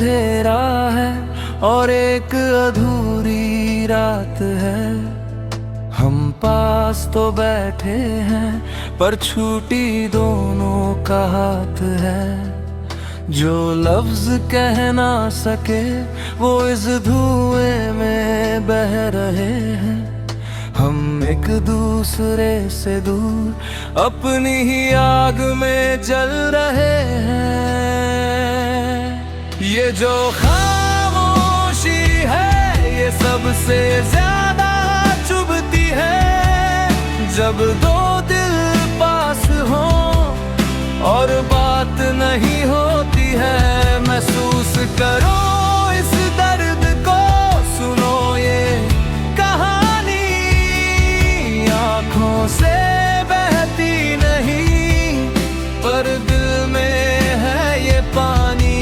अंधेरा है और एक अधूरी रात है। हम पास तो बैठे हैं पर छूटी दोनों का हाथ है। जो लफ्ज कह ना सके वो इस धुएं में बह रहे हैं। हम एक दूसरे से दूर अपनी ही आग में जल रहे हैं। ये जो खामोशी है ये सबसे ज्यादा चुभती है। जब दो दिल पास हो और बात नहीं होती है। महसूस करो इस दर्द को, सुनो ये कहानी। आँखों से बहती नहीं पर दिल में है ये पानी।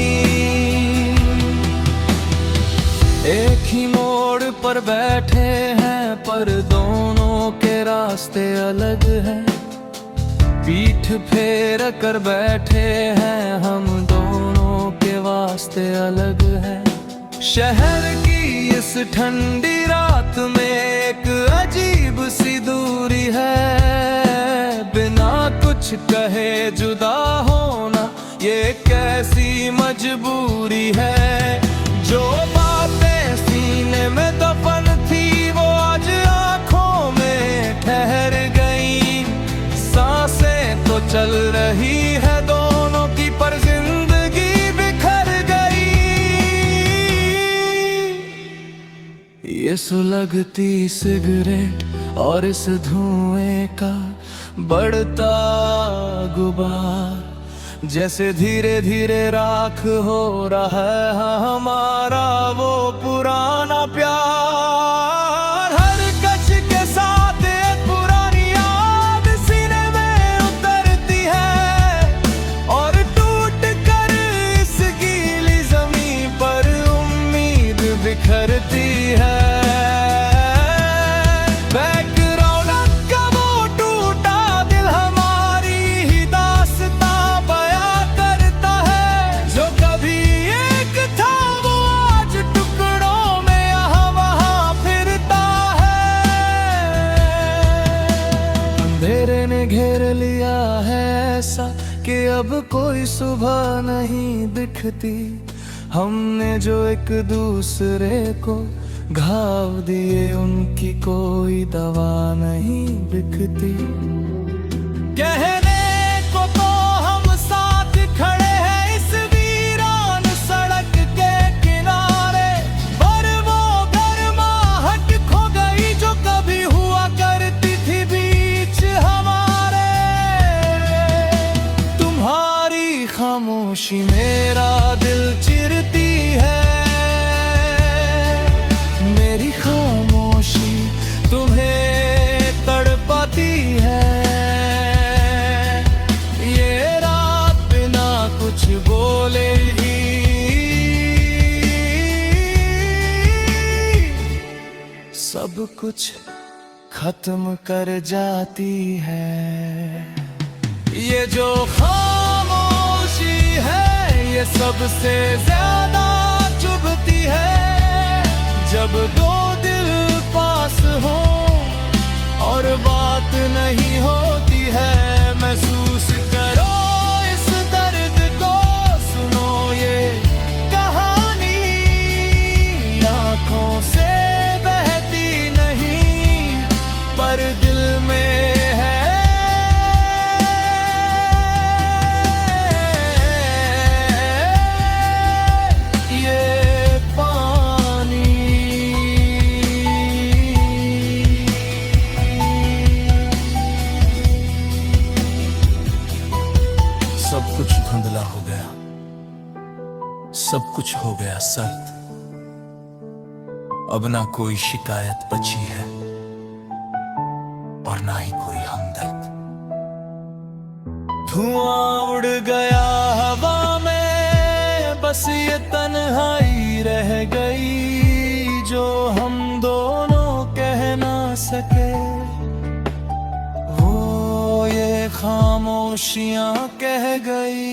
एक ही मोड़ पर बैठे हैं पर दोनों के रास्ते अलग हैं। पीठ फेर कर बैठे हैं हम दोनों के वास्ते अलग हैं। शहर की इस ठंडी रात में एक अजीब सी दूरी है। बिना कुछ कहे जुदा होना ये कैसी मजबूरी है। जो बातें सीने में दफन थी वो आज आंखों में ठहर गई। सांसें तो चल रही है दोनों की पर जिंदगी बिखर गई। ये सुलगती सिगरेट और इस धुएं का बढ़ता गुबार जैसे धीरे धीरे राख हो रहा है हमारा वो पुराना प्यार। हर कश के साथ एक पुरानी याद सीने में उतरती है और टूट कर इस गीली जमीन पर उम्मीद बिखरती है। अंधेरे ने घेर लिया है ऐसा कि अब कोई सुबह नहीं दिखती। हमने जो एक दूसरे को घाव दिए उनकी कोई दवा नहीं बिकती। कहने को तो हम साथ खड़े हैं इस वीरान सड़क के किनारे, पर वो गर्माहट खो गई जो कभी हुआ करती थी बीच हमारे। तुम्हारी खामोशी मेरा दिल चिरती है, मेरी खामोशी तुम्हें तड़पाती है। ये रात बिना कुछ बोले ही सब कुछ खत्म कर जाती है। ये जो खामोशी है ये सबसे ज्यादा चुभती है। जब दो दिल पास हो और बात नहीं होती है। महसूस करो इस दर्द को, सुनो ये कहानी। आँखों से बहती नहीं पर दिल में है ये पानी। सब कुछ धुंधला हो गया, सब कुछ हो गया सर्द। अब ना कोई शिकायत बची है और ना ही कोई हमदर्द। धुआं उड़ गया हवा में, बस ये तन्हाई रह गई जो हम दोनों कह ना सके। वो ये खामोशियां कह गई।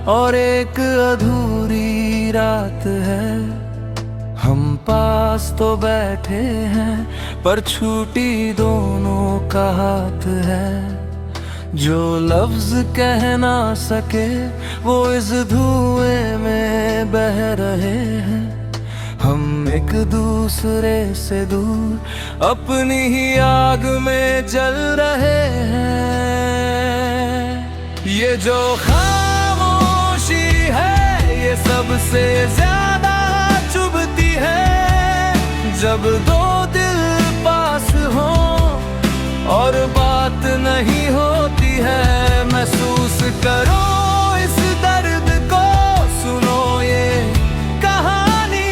और एक अधूरी रात है। हम पास तो बैठे हैं पर छूटी दोनों का हाथ है। जो लफ्ज कह ना सके वो इस धुएं में बह रहे हैं। हम एक दूसरे से दूर अपनी ही आग में जल रहे हैं। ये जो खामोशी है ये सबसे ज्यादा चुभती है। जब दो दिल पास हो और बात नहीं होती है। महसूस करो इस दर्द को, सुनो ये कहानी।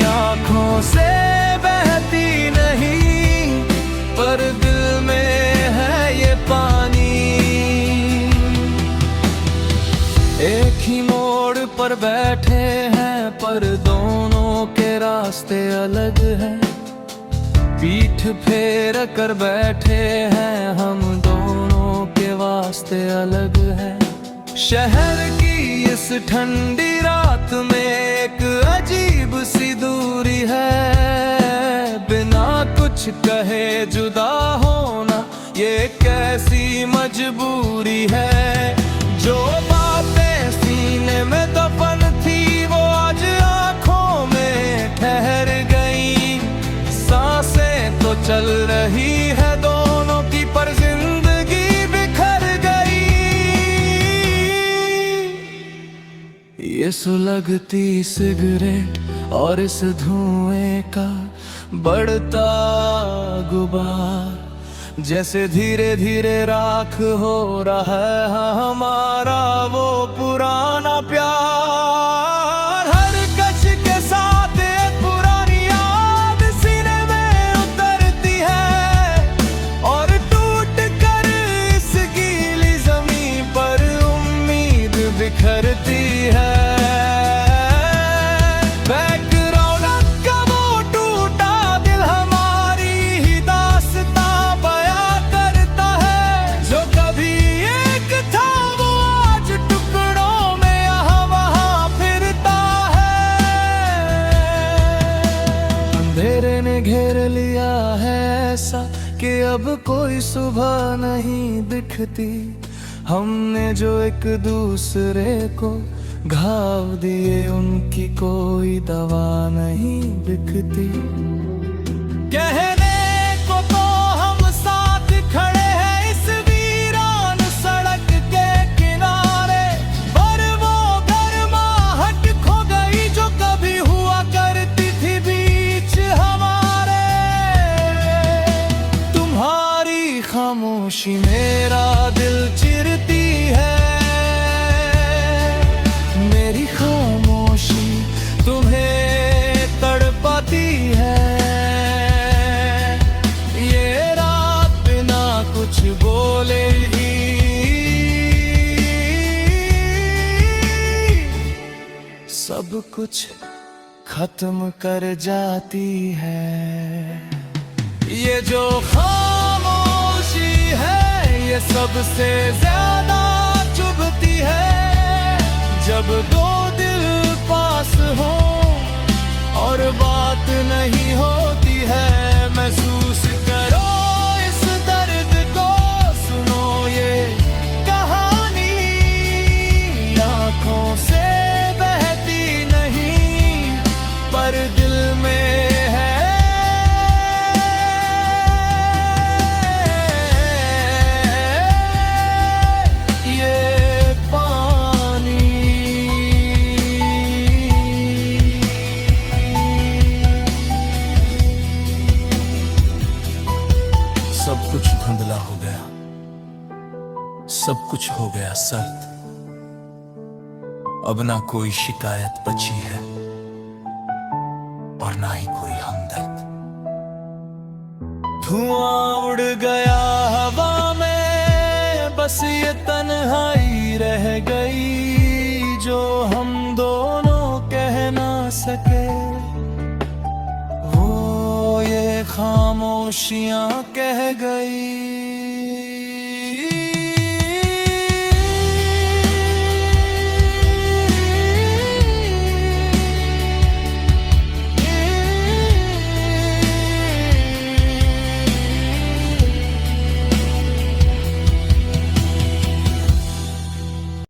आंखों से बहती नहीं पर दिल में है ये पानी। एक ही मोड़ पर बैठे हैं पर दोनों के रास्ते अलग हैं। पीठ फेर कर बैठे हैं हम दोनों के वास्ते अलग हैं। शहर की इस ठंडी रात में एक अजीब सी दूरी है। बिना कुछ कहे जुदा होना ये कैसी मजबूरी है। जो बातें सीने में दफन थी वो आज आंखों में ठहर गई। सांसें तो चल रही है दोनों की पर जिंदगी बिखर गई। ये सुलगती सिगरेट और इस धुएं का बढ़ता गुबार जैसे धीरे धीरे राख हो रहा है हमारा वो पुराना प्यार। हर कश के साथ एक पुरानी याद सीने में उतरती है और टूट कर इस गीली जमीन पर उम्मीद बिखरती है। अंधेरे ने घेर लिया है ऐसा कि अब कोई सुबह नहीं दिखती। हमने जो एक दूसरे को घाव दिए उनकी कोई दवा नहीं बिकती। कहने को तो हम साथ खड़े हैं इस वीरान सड़क के किनारे, पर वो गर्माहट खो गई जो कभी हुआ करती थी बीच हमारे। तुम्हारी खामोशी मेरा दिल चिरती है, मेरी खामोशी तुम्हें तड़पाती है। ये रात बिना कुछ बोले ही सब कुछ खत्म कर जाती है। ये जो खामोशी है ये सबसे ज्यादा चुभती है। जब दो दिल पास हो और बात नहीं होती है। महसूस करो इस दर्द को, सुनो ये कहानी। आंखों से बहती नहीं पर दिल में है ये पानी। सब कुछ धुंधला हो गया, सब कुछ हो गया सर्द। अब ना कोई शिकायत बची है और ना ही कोई हमदर्द। धुआं उड़ गया हवा में, बस ये तन्हाई रह गई जो हम दोनों कह ना सके। वो ये खामोशियां कह गई।